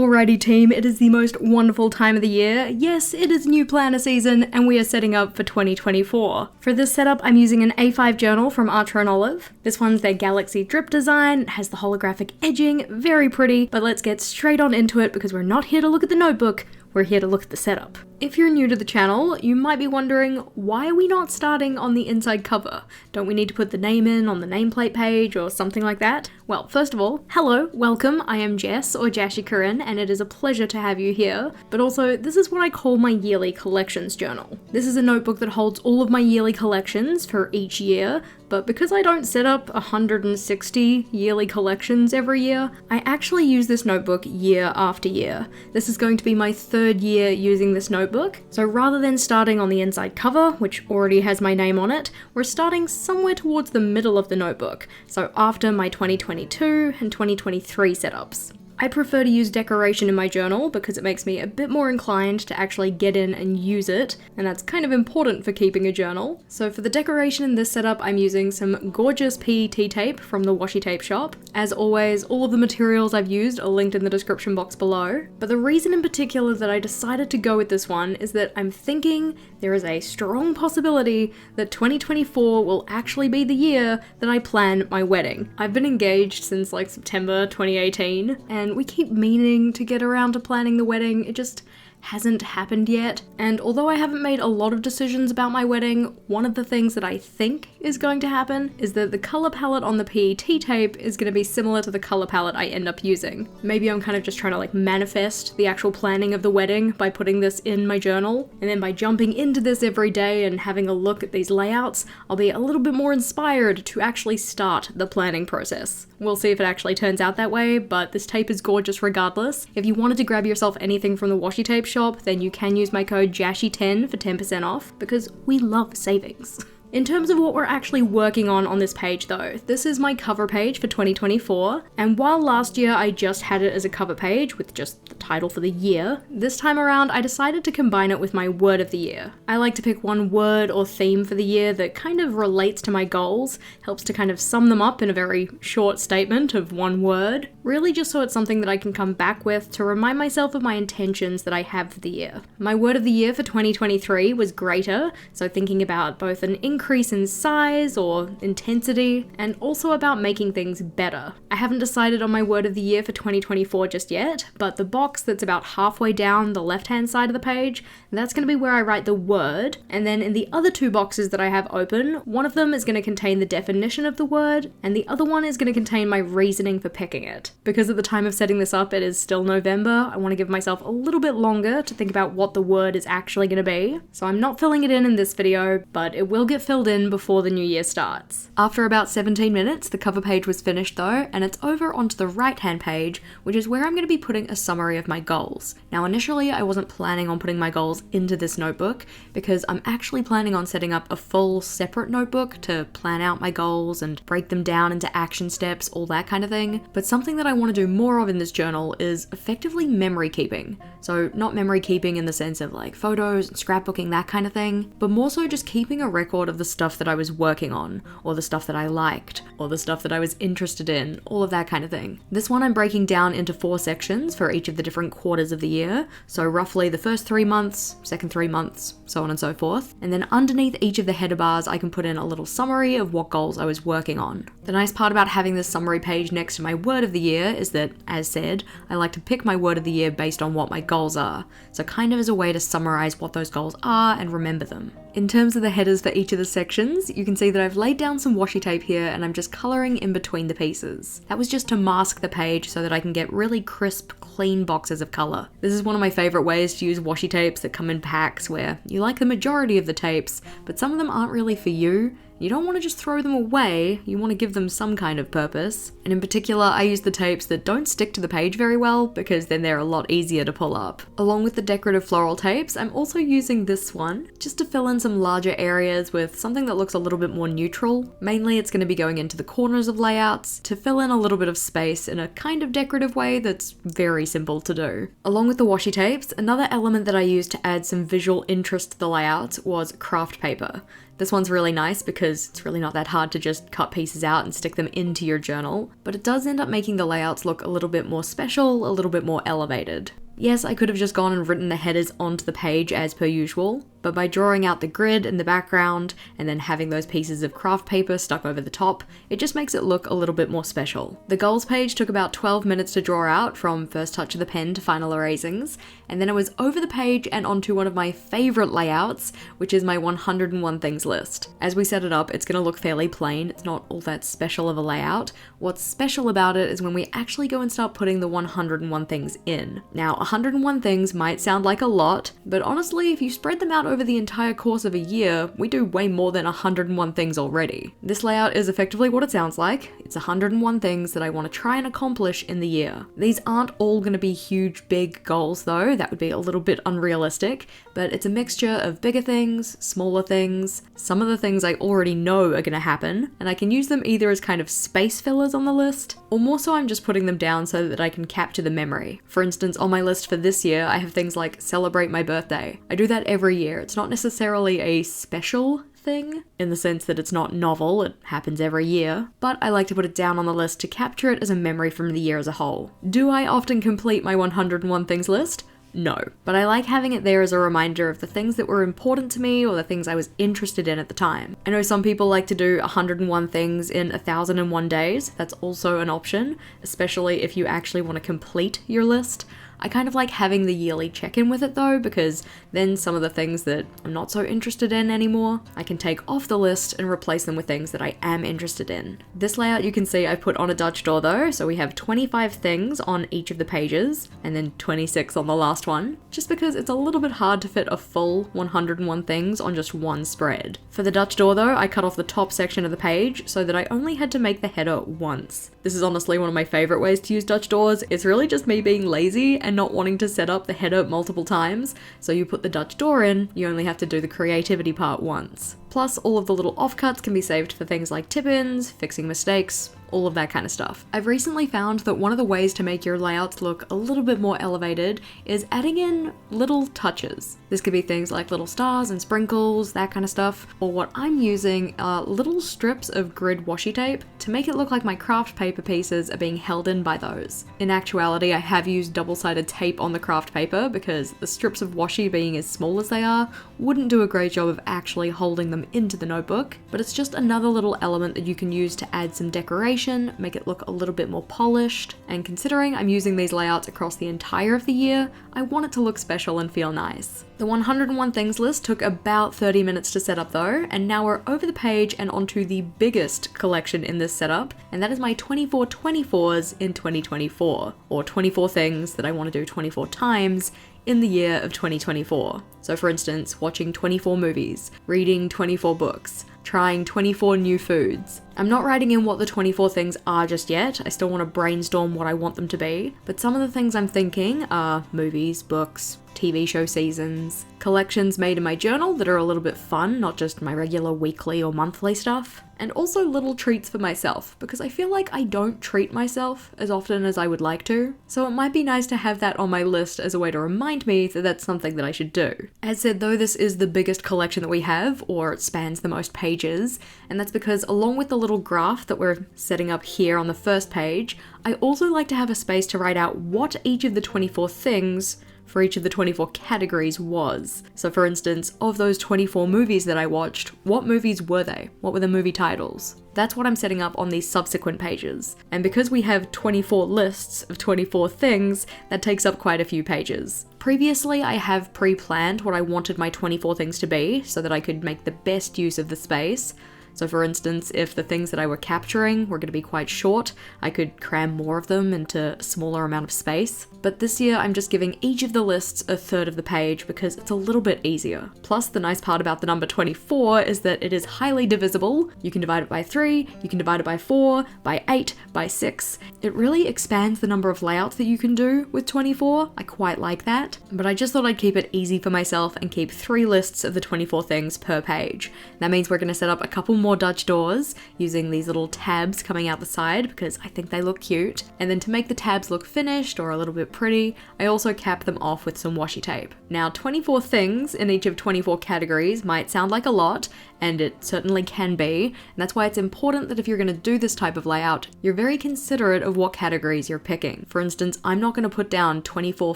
Alrighty team, it is the most wonderful time of the year. Yes, it is new planner season and we are setting up for 2024. For this setup, I'm using an A5 journal from Archer & Olive. This one's their Galaxy drip design. It has the holographic edging, very pretty, but let's get straight on into it because we're not here to look at the notebook, we're here to look at the setup. If you're new to the channel, you might be wondering, why are we not starting on the inside cover? Don't we need to put the name in on the nameplate page or something like that? Well, first of all, hello, welcome, I am Jess, or JashiiCorrin, and it is a pleasure to have you here. But also, this is what I call my yearly collections journal. This is a notebook that holds all of my yearly collections for each year, but because I don't set up 160 yearly collections every year, I actually use this notebook year after year. This is going to be my third year using this notebook, so rather than starting on the inside cover, which already has my name on it, we're starting somewhere towards the middle of the notebook, so after my 2022 and 2023 setups. I prefer to use decoration in my journal because it makes me a bit more inclined to actually get in and use it, and that's kind of important for keeping a journal. So for the decoration in this setup, I'm using some gorgeous PET tape from the washi tape shop. As always, all of the materials I've used are linked in the description box below, but the reason in particular that I decided to go with this one is that I'm thinking there is a strong possibility that 2024 will actually be the year that I plan my wedding. I've been engaged since like September 2018, and we keep meaning to get around to planning the wedding, it just hasn't happened yet. And although I haven't made a lot of decisions about my wedding, one of the things that I think is going to happen is that the color palette on the PET tape is going to be similar to the color palette I end up using. Maybe I'm kind of just trying to like manifest the actual planning of the wedding by putting this in my journal, and then by jumping into this every day and having a look at these layouts, I'll be a little bit more inspired to actually start the planning process. We'll see if it actually turns out that way, but this tape is gorgeous regardless. If you wanted to grab yourself anything from the washi tape shop, then you can use my code JASHII10 for 10% off, because we love savings. In terms of what we're actually working on this page though, this is my cover page for 2024, and while last year I just had it as a cover page with just the title for the year, this time around I decided to combine it with my word of the year. I like to pick one word or theme for the year that kind of relates to my goals, helps to kind of sum them up in a very short statement of one word, really just so it's something that I can come back with to remind myself of my intentions that I have for the year. My word of the year for 2023 was greater, so thinking about both an increase in size or intensity, and also about making things better. I haven't decided on my word of the year for 2024 just yet, but the box that's about halfway down the left-hand side of the page, that's going to be where I write the word, and then in the other two boxes that I have open, one of them is going to contain the definition of the word, and the other one is going to contain my reasoning for picking it. Because at the time of setting this up, it is still November, I want to give myself a little bit longer to think about what the word is actually going to be, so I'm not filling it in this video, but it will get filled in before the new year starts. After about 17 minutes, the cover page was finished though, and it's over onto the right-hand page, which is where I'm going to be putting a summary of my goals. Now initially, I wasn't planning on putting my goals into this notebook, because I'm actually planning on setting up a full separate notebook to plan out my goals and break them down into action steps, all that kind of thing. But something that I want to do more of in this journal is effectively memory keeping. So not memory keeping in the sense of like photos and scrapbooking, that kind of thing, but more so just keeping a record of the stuff that I was working on, or the stuff that I liked, or the stuff that I was interested in, all of that kind of thing. This one I'm breaking down into 4 sections for each of the different quarters of the year, so roughly the first 3 months, second 3 months, so on and so forth, and then underneath each of the header bars I can put in a little summary of what goals I was working on. The nice part about having this summary page next to my word of the year is that, as said, I like to pick my word of the year based on what my goals are, so kind of as a way to summarize what those goals are and remember them. In terms of the headers for each of the sections, you can see that I've laid down some washi tape here and I'm just colouring in between the pieces. That was just to mask the page so that I can get really crisp, clean boxes of colour. This is one of my favourite ways to use washi tapes that come in packs where you like the majority of the tapes, but some of them aren't really for you. You don't want to just throw them away, you want to give them some kind of purpose. And in particular, I use the tapes that don't stick to the page very well because then they're a lot easier to pull up. Along with the decorative floral tapes, I'm also using this one just to fill in some larger areas with something that looks a little bit more neutral. Mainly it's going to be going into the corners of layouts to fill in a little bit of space in a kind of decorative way that's very simple to do. Along with the washi tapes, another element that I used to add some visual interest to the layouts was craft paper. This one's really nice because it's really not that hard to just cut pieces out and stick them into your journal, but it does end up making the layouts look a little bit more special, a little bit more elevated. Yes, I could have just gone and written the headers onto the page as per usual, but by drawing out the grid in the background and then having those pieces of craft paper stuck over the top, it just makes it look a little bit more special. The goals page took about 12 minutes to draw out from first touch of the pen to final erasings, and then it was over the page and onto one of my favourite layouts, which is my 101 things list. As we set it up, it's going to look fairly plain, it's not all that special of a layout. What's special about it is when we actually go and start putting the 101 things in. Now, 101 things might sound like a lot, but honestly, if you spread them out over the entire course of a year, we do way more than 101 things already. This layout is effectively what it sounds like. It's 101 things that I want to try and accomplish in the year. These aren't all going to be huge, big goals though, that would be a little bit unrealistic, but it's a mixture of bigger things, smaller things, some of the things I already know are going to happen, and I can use them either as kind of space fillers on the list, or more so I'm just putting them down so that I can capture the memory. For instance, on my list for this year, I have things like celebrate my birthday. I do that every year. It's not necessarily a special thing, in the sense that it's not novel, it happens every year, but I like to put it down on the list to capture it as a memory from the year as a whole. Do I often complete my 101 things list? No, but I like having it there as a reminder of the things that were important to me or the things I was interested in at the time. I know some people like to do 101 things in 1001 days. That's also an option, especially if you actually want to complete your list. I kind of like having the yearly check-in with it though, because then some of the things that I'm not so interested in anymore, I can take off the list and replace them with things that I am interested in. This layout you can see I put on a Dutch door though, so we have 25 things on each of the pages, and then 26 on the last one, just because it's a little bit hard to fit a full 101 things on just one spread. For the Dutch door though, I cut off the top section of the page so that I only had to make the header once. This is honestly one of my favorite ways to use Dutch doors. It's really just me being lazy and not wanting to set up the header multiple times, so you put the Dutch door in, you only have to do the creativity part once. Plus, all of the little offcuts can be saved for things like tip-ins, fixing mistakes, all of that kind of stuff. I've recently found that one of the ways to make your layouts look a little bit more elevated is adding in little touches. This could be things like little stars and sprinkles, that kind of stuff, or what I'm using are little strips of grid washi tape to make it look like my craft paper pieces are being held in by those. In actuality, I have used double-sided tape on the craft paper because the strips of washi, being as small as they are, wouldn't do a great job of actually holding them into the notebook, but it's just another little element that you can use to add some decoration, make it look a little bit more polished, and considering I'm using these layouts across the entire of the year, I want it to look special and feel nice. The 101 things list took about 30 minutes to set up though, and now we're over the page and onto the biggest collection in this setup, and that is my 24 24s in 2024, or 24 things that I want to do 24 times in the year of 2024. So for instance, watching 24 movies, reading 24 books, trying 24 new foods. I'm not writing in what the 24 things are just yet, I still want to brainstorm what I want them to be, but some of the things I'm thinking are movies, books, TV show seasons, collections made in my journal that are a little bit fun, not just my regular weekly or monthly stuff, and also little treats for myself, because I feel like I don't treat myself as often as I would like to, so it might be nice to have that on my list as a way to remind me that that's something that I should do. As said though, this is the biggest collection that we have, or it spans the most pages, and that's because along with the little graph that we're setting up here on the first page, I also like to have a space to write out what each of the 24 things for each of the 24 categories was. So for instance, of those 24 movies that I watched, what movies were they? What were the movie titles? That's what I'm setting up on these subsequent pages. And because we have 24 lists of 24 things, that takes up quite a few pages. Previously, I have pre-planned what I wanted my 24 things to be so that I could make the best use of the space. So for instance, if the things that I were capturing were going to be quite short, I could cram more of them into a smaller amount of space. But this year I'm just giving each of the lists a third of the page because it's a little bit easier. Plus, the nice part about the number 24 is that it is highly divisible. You can divide it by 3, you can divide it by 4, by 8, by 6. It really expands the number of layouts that you can do with 24. I quite like that. But I just thought I'd keep it easy for myself and keep 3 lists of the 24 things per page. That means we're going to set up a couple more Dutch doors using these little tabs coming out the side because I think they look cute. And then to make the tabs look finished or a little bit pretty, I also cap them off with some washi tape. Now, 24 things in each of 24 categories might sound like a lot, and it certainly can be, and that's why it's important that if you're going to do this type of layout, you're very considerate of what categories you're picking. For instance, I'm not going to put down 24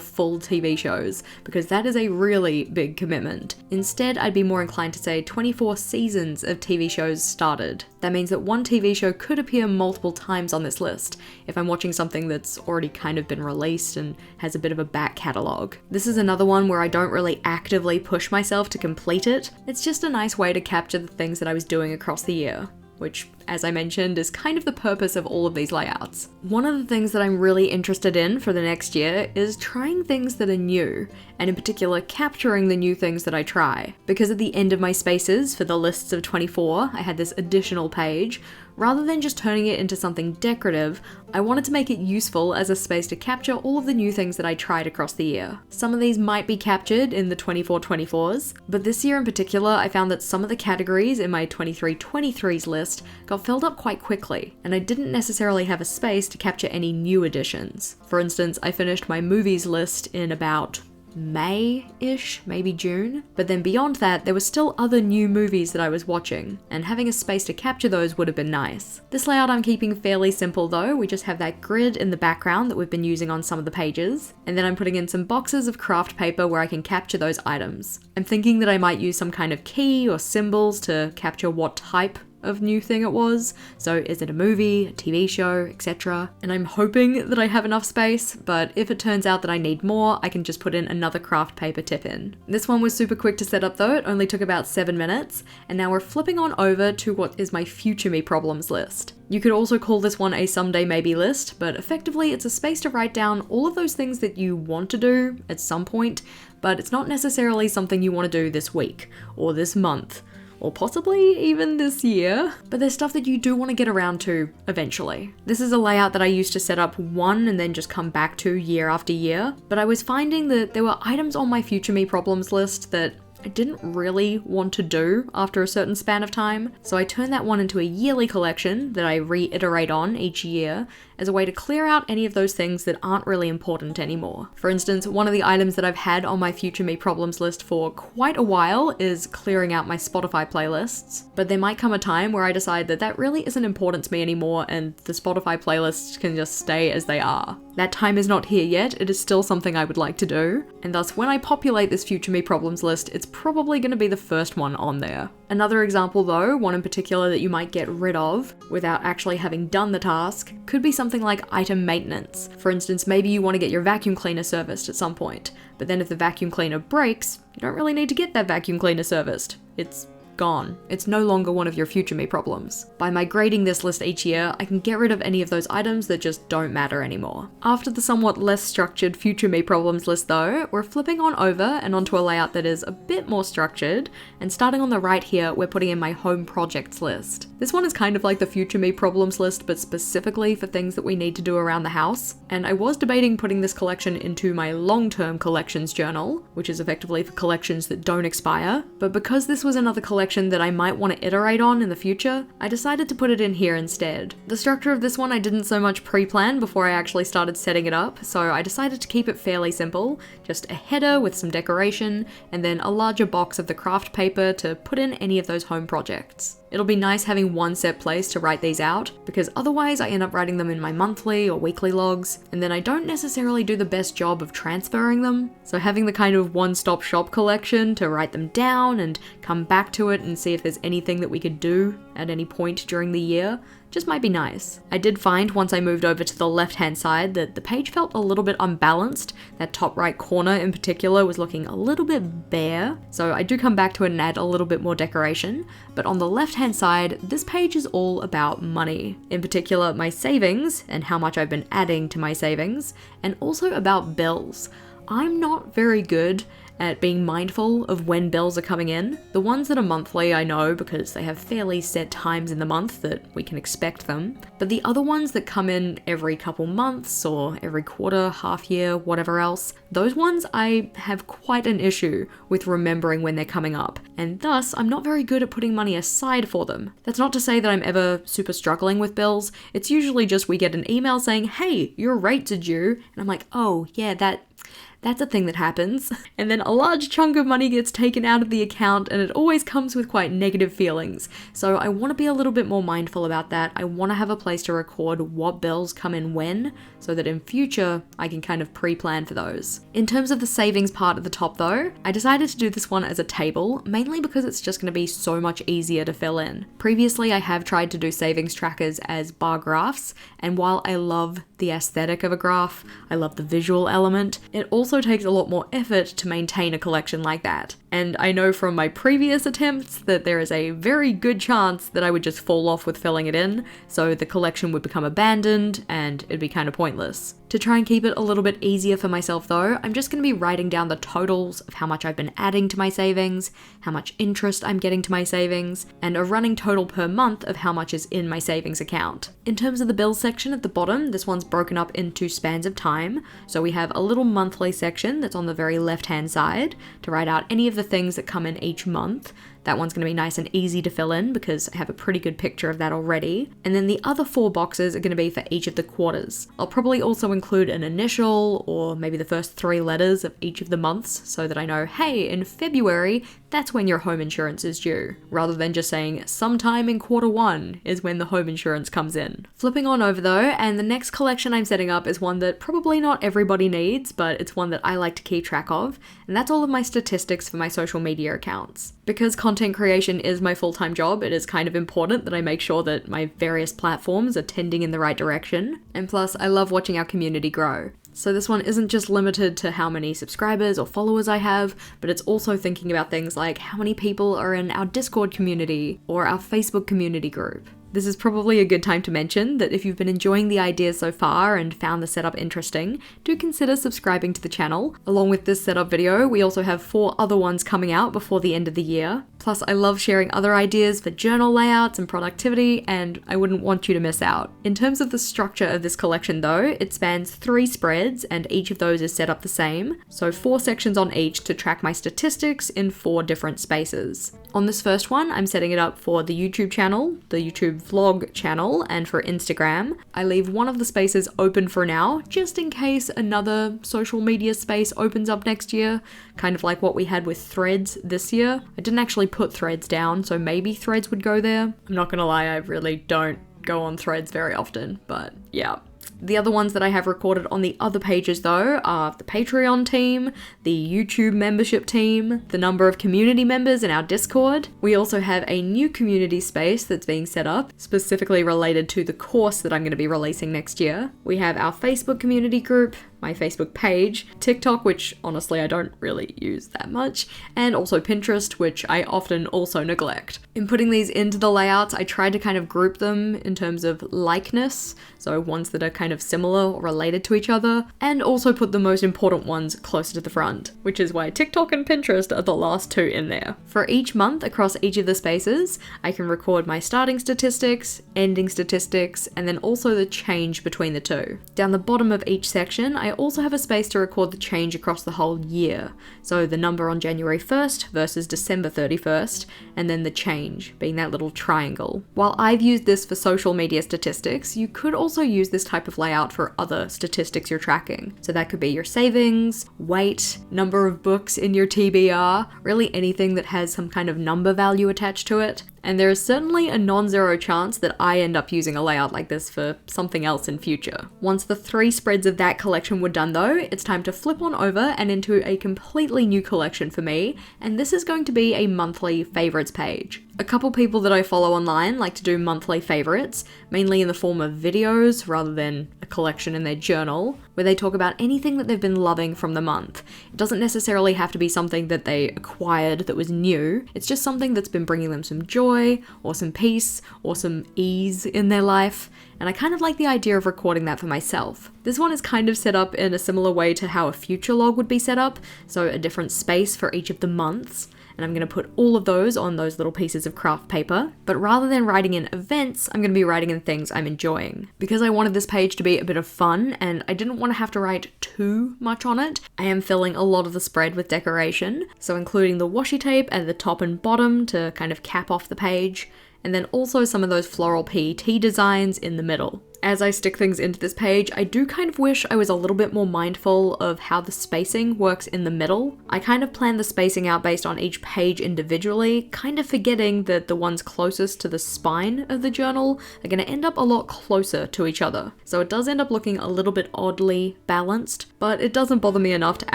full TV shows, because that is a really big commitment. Instead, I'd be more inclined to say 24 seasons of TV shows started. That means that one TV show could appear multiple times on this list, if I'm watching something that's already kind of been released and has a bit of a back catalogue. This is another one where I don't really actively push myself to complete it. It's just a nice way to capture the things that I was doing across the year, which, as I mentioned, is kind of the purpose of all of these layouts. One of the things that I'm really interested in for the next year is trying things that are new, and in particular capturing the new things that I try. Because at the end of my spaces for the lists of 24, I had this additional page. Rather than just turning it into something decorative, I wanted to make it useful as a space to capture all of the new things that I tried across the year. Some of these might be captured in the 24/24s, but this year in particular, I found that some of the categories in my 23/23s list got filled up quite quickly, and I didn't necessarily have a space to capture any new additions. For instance, I finished my movies list in about May-ish, maybe June, but then beyond that, there were still other new movies that I was watching, and having a space to capture those would have been nice. This layout I'm keeping fairly simple though. We just have that grid in the background that we've been using on some of the pages, and then I'm putting in some boxes of craft paper where I can capture those items. I'm thinking that I might use some kind of key or symbols to capture what type of new thing it was. So is it a movie, a TV show, etc. And I'm hoping that I have enough space, but if it turns out that I need more, I can just put in another craft paper tip in. This one was super quick to set up though, it only took about 7 minutes, and now we're flipping on over to what is my future me problems list. You could also call this one a someday maybe list, but effectively it's a space to write down all of those things that you want to do at some point, but it's not necessarily something you want to do this week, or this month, or possibly even this year, but there's stuff that you do want to get around to eventually. This is a layout that I used to set up one and then just come back to year after year, but I was finding that there were items on my future me problems list that I didn't really want to do after a certain span of time, so I turned that one into a yearly collection that I reiterate on each year as a way to clear out any of those things that aren't really important anymore. For instance, one of the items that I've had on my future me problems list for quite a while is clearing out my Spotify playlists, but there might come a time where I decide that that really isn't important to me anymore and the Spotify playlists can just stay as they are. That time is not here yet, it is still something I would like to do, and thus when I populate this future me problems list, it's probably going to be the first one on there. Another example though, one in particular that you might get rid of without actually having done the task, could be something like item maintenance. For instance, maybe you want to get your vacuum cleaner serviced at some point, but then if the vacuum cleaner breaks, you don't really need to get that vacuum cleaner serviced. It's gone. It's no longer one of your future me problems. By migrating this list each year, I can get rid of any of those items that just don't matter anymore. After the somewhat less structured future me problems list though, we're flipping on over and onto a layout that is a bit more structured, and starting on the right here, we're putting in my home projects list. This one is kind of like the future me problems list, but specifically for things that we need to do around the house, and I was debating putting this collection into my long-term collections journal, which is effectively for collections that don't expire, but because this was another collection that I might want to iterate on in the future, I decided to put it in here instead. The structure of this one I didn't so much pre-plan before I actually started setting it up, so I decided to keep it fairly simple, just a header with some decoration, and then a larger box of the craft paper to put in any of those home projects. It'll be nice having one set place to write these out, because otherwise I end up writing them in my monthly or weekly logs, and then I don't necessarily do the best job of transferring them. So having the kind of one-stop shop collection to write them down and come back to it and see if there's anything that we could do at any point during the year just might be nice. I did find once I moved over to the left-hand side that the page felt a little bit unbalanced. That top right corner in particular was looking a little bit bare, so I do come back to it and add a little bit more decoration. But on the left-hand side, this page is all about money. In particular, my savings and how much I've been adding to my savings, and also about bills. I'm not very good at being mindful of when bills are coming in. The ones that are monthly I know because they have fairly set times in the month that we can expect them, but the other ones that come in every couple months or every quarter, half year, whatever else, those ones I have quite an issue with remembering when they're coming up, and thus I'm not very good at putting money aside for them. That's not to say that I'm ever super struggling with bills. It's usually just we get an email saying, hey, your rates are due, and I'm like, oh yeah, that's a thing that happens. And then a large chunk of money gets taken out of the account, and it always comes with quite negative feelings. So I want to be a little bit more mindful about that. I want to have a place to record what bills come in when, so that in future I can kind of pre-plan for those. In terms of the savings part at the top though, I decided to do this one as a table, mainly because it's just going to be so much easier to fill in. Previously I have tried to do savings trackers as bar graphs, and while I love the aesthetic of a graph, I love the visual element, it also takes a lot more effort to maintain a collection like that. And I know from my previous attempts that there is a very good chance that I would just fall off with filling it in, so the collection would become abandoned and it'd be kind of pointless. To try and keep it a little bit easier for myself though, I'm just going to be writing down the totals of how much I've been adding to my savings, how much interest I'm getting to my savings, and a running total per month of how much is in my savings account. In terms of the bills section at the bottom, this one's broken up into spans of time, so we have a little monthly section that's on the very left hand side to write out any of the things that come in each month. That one's going to be nice and easy to fill in because I have a pretty good picture of that already. And then the other 4 boxes are going to be for each of the quarters. I'll probably also include an initial or maybe the first 3 letters of each of the months so that I know, hey, in February, that's when your home insurance is due, rather than just saying sometime in quarter 1 is when the home insurance comes in. Flipping on over though, and the next collection I'm setting up is one that probably not everybody needs, but it's one that I like to keep track of, and that's all of my statistics for my social media accounts. Because content creation is my full-time job, it is kind of important that I make sure that my various platforms are tending in the right direction, and plus I love watching our community grow. So this one isn't just limited to how many subscribers or followers I have, but it's also thinking about things like how many people are in our Discord community or our Facebook community group. This is probably a good time to mention that if you've been enjoying the ideas so far and found the setup interesting, do consider subscribing to the channel. Along with this setup video, we also have 4 other ones coming out before the end of the year. Plus, I love sharing other ideas for journal layouts and productivity, and I wouldn't want you to miss out. In terms of the structure of this collection though, it spans 3 spreads and each of those is set up the same, so 4 sections on each to track my statistics in 4 different spaces. On this first one, I'm setting it up for the YouTube channel, the YouTube vlog channel, and for Instagram. I leave one of the spaces open for now, just in case another social media space opens up next year, kind of like what we had with Threads this year. I didn't actually put Threads down, so maybe Threads would go there. I'm not gonna lie, I really don't go on Threads very often, but yeah. The other ones that I have recorded on the other pages though are the Patreon team, the YouTube membership team, the number of community members in our Discord. We also have a new community space that's being set up, specifically related to the course that I'm going to be releasing next year. We have our Facebook community group, my Facebook page, TikTok, which honestly I don't really use that much, and also Pinterest, which I often also neglect. In putting these into the layouts, I tried to kind of group them in terms of likeness, so ones that are kind of similar or related to each other, and also put the most important ones closer to the front, which is why TikTok and Pinterest are the last 2 in there. For each month across each of the spaces, I can record my starting statistics, ending statistics, and then also the change between the 2. Down the bottom of each section, I also have a space to record the change across the whole year, so the number on January 1st versus December 31st, and then the change, being that little triangle. While I've used this for social media statistics, you could also use this type of layout for other statistics you're tracking. So that could be your savings, weight, number of books in your TBR, really anything that has some kind of number value attached to it. And there is certainly a non-zero chance that I end up using a layout like this for something else in future. Once the 3 spreads of that collection were done though, it's time to flip on over and into a completely new collection for me, and this is going to be a monthly favorites page. A couple people that I follow online like to do monthly favorites, mainly in the form of videos rather than a collection in their journal, where they talk about anything that they've been loving from the month. It doesn't necessarily have to be something that they acquired that was new, it's just something that's been bringing them some joy, or some peace, or some ease in their life, and I kind of like the idea of recording that for myself. This one is kind of set up in a similar way to how a future log would be set up, so a different space for each of the months. And I'm going to put all of those on those little pieces of craft paper, but rather than writing in events, I'm going to be writing in things I'm enjoying. Because I wanted this page to be a bit of fun, and I didn't want to have to write too much on it, I am filling a lot of the spread with decoration, so including the washi tape at the top and bottom to kind of cap off the page, and then also some of those floral PET designs in the middle. As I stick things into this page, I do kind of wish I was a little bit more mindful of how the spacing works in the middle. I kind of plan the spacing out based on each page individually, kind of forgetting that the ones closest to the spine of the journal are going to end up a lot closer to each other. So it does end up looking a little bit oddly balanced, but it doesn't bother me enough to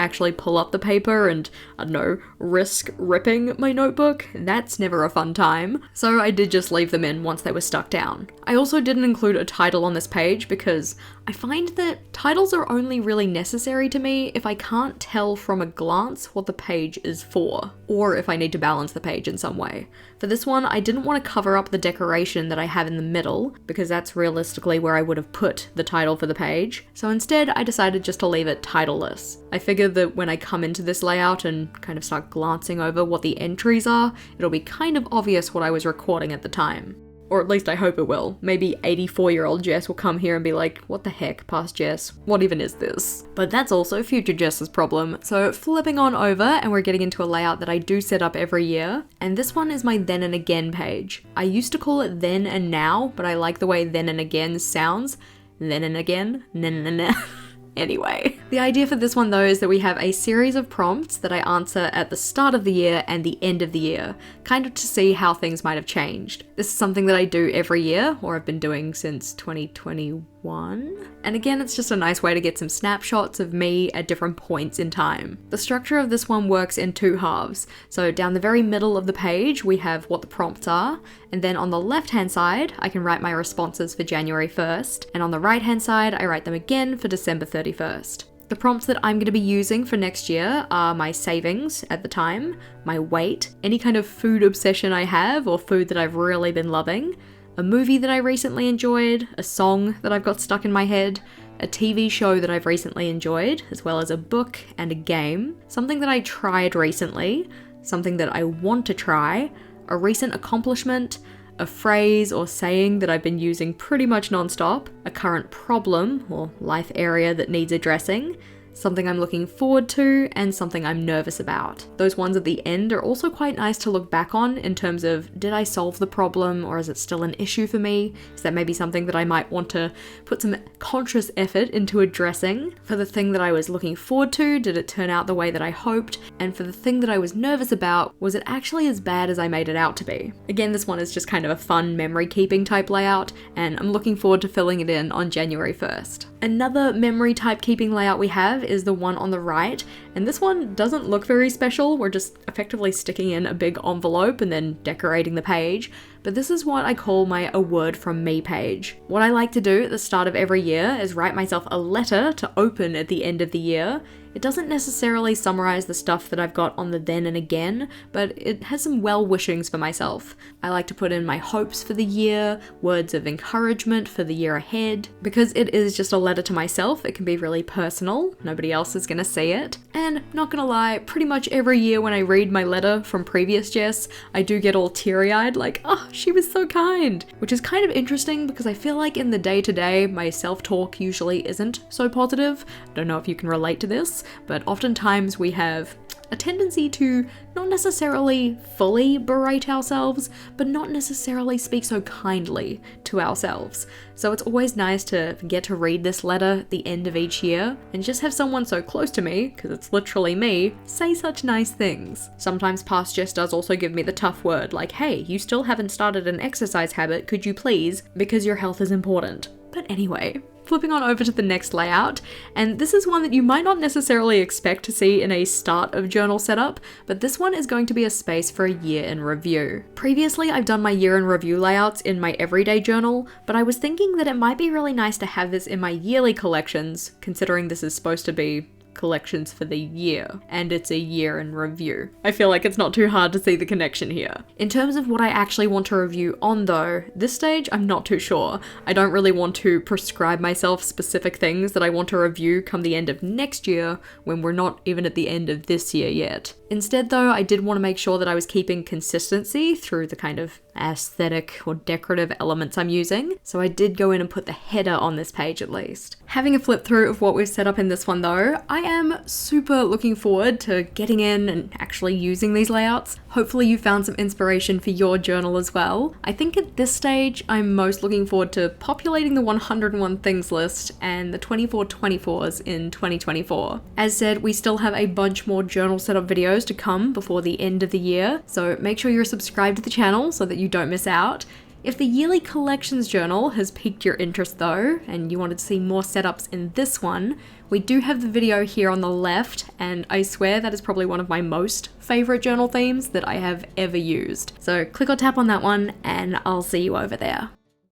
actually pull up the paper and, I don't know, risk ripping my notebook. That's never a fun time. So I did just leave them in once they were stuck down. I also didn't include a title on this page because I find that titles are only really necessary to me if I can't tell from a glance what the page is for, or if I need to balance the page in some way. For this one, I didn't want to cover up the decoration that I have in the middle, because that's realistically where I would have put the title for the page, so instead I decided just to leave it titleless. I figured that when I come into this layout and kind of start glancing over what the entries are, it'll be kind of obvious what I was recording at the time. Or at least I hope it will. Maybe 84-year-old Jess will come here and be like, what the heck, past Jess? What even is this? But that's also future Jess's problem. So flipping on over, and we're getting into a layout that I do set up every year. And this one is my then and again page. I used to call it then and now, but I like the way then and again sounds. Then and again, Anyway, the idea for this one though is that we have a series of prompts that I answer at the start of the year and the end of the year, kind of to see how things might have changed. This is something that I do every year, or I've been doing since 2021. And again, it's just a nice way to get some snapshots of me at different points in time. The structure of this one works in two halves. So down the very middle of the page, we have what the prompts are, and then on the left-hand side, I can write my responses for January 1st, and on the right-hand side, I write them again for December 31st. The prompts that I'm going to be using for next year are my savings at the time, my weight, any kind of food obsession I have or food that I've really been loving, a movie that I recently enjoyed, a song that I've got stuck in my head, a TV show that I've recently enjoyed, as well as a book and a game, something that I tried recently, something that I want to try, a recent accomplishment, a phrase or saying that I've been using pretty much non-stop, a current problem or life area that needs addressing, something I'm looking forward to, and something I'm nervous about. Those ones at the end are also quite nice to look back on in terms of, did I solve the problem, or is it still an issue for me? Is that maybe something that I might want to put some conscious effort into addressing? For the thing that I was looking forward to, did it turn out the way that I hoped? And for the thing that I was nervous about, was it actually as bad as I made it out to be? Again, this one is just kind of a fun memory keeping type layout, and I'm looking forward to filling it in on January 1st. Another memory type keeping layout we have is the one on the right, and this one doesn't look very special. We're just effectively sticking in a big envelope and then decorating the page, but this is what I call my A Word From Me page. What I like to do at the start of every year is write myself a letter to open at the end of the year. It doesn't necessarily summarize the stuff that I've got on the then and again, but it has some well-wishings for myself. I like to put in my hopes for the year, words of encouragement for the year ahead. Because it is just a letter to myself, it can be really personal, nobody else is gonna see it. And not gonna lie, pretty much every year when I read my letter from previous Jess, I do get all teary-eyed like, oh, she was so kind. Which is kind of interesting because I feel like in the day-to-day, my self-talk usually isn't so positive. I don't know if you can relate to this, but oftentimes we have a tendency to not necessarily fully berate ourselves, but not necessarily speak so kindly to ourselves. So it's always nice to get to read this letter at the end of each year and just have someone so close to me, because it's literally me, say such nice things. Sometimes past Jess does also give me the tough word, like, hey, you still haven't started an exercise habit, could you please? Because your health is important. But anyway, flipping on over to the next layout, and this is one that you might not necessarily expect to see in a start of journal setup, but this one is going to be a space for a year in review. Previously, I've done my year in review layouts in my everyday journal, but I was thinking that it might be really nice to have this in my yearly collections, considering this is supposed to be collections for the year, and it's a year in review. I feel like it's not too hard to see the connection here. In terms of what I actually want to review on though, this stage I'm not too sure. I don't really want to prescribe myself specific things that I want to review come the end of next year when we're not even at the end of this year yet. Instead though, I did want to make sure that I was keeping consistency through the kind of aesthetic or decorative elements I'm using, so I did go in and put the header on this page at least. Having a flip through of what we've set up in this one though, I am super looking forward to getting in and actually using these layouts. Hopefully you found some inspiration for your journal as well. I think at this stage, I'm most looking forward to populating the 101 things list and the 24/24s in 2024. As said, we still have a bunch more journal setup videos to come before the end of the year, so make sure you're subscribed to the channel so that you don't miss out. If the yearly collections journal has piqued your interest though, and you wanted to see more setups in this one, we do have the video here on the left, and I swear that is probably one of my most favorite journal themes that I have ever used. So click or tap on that one, and I'll see you over there.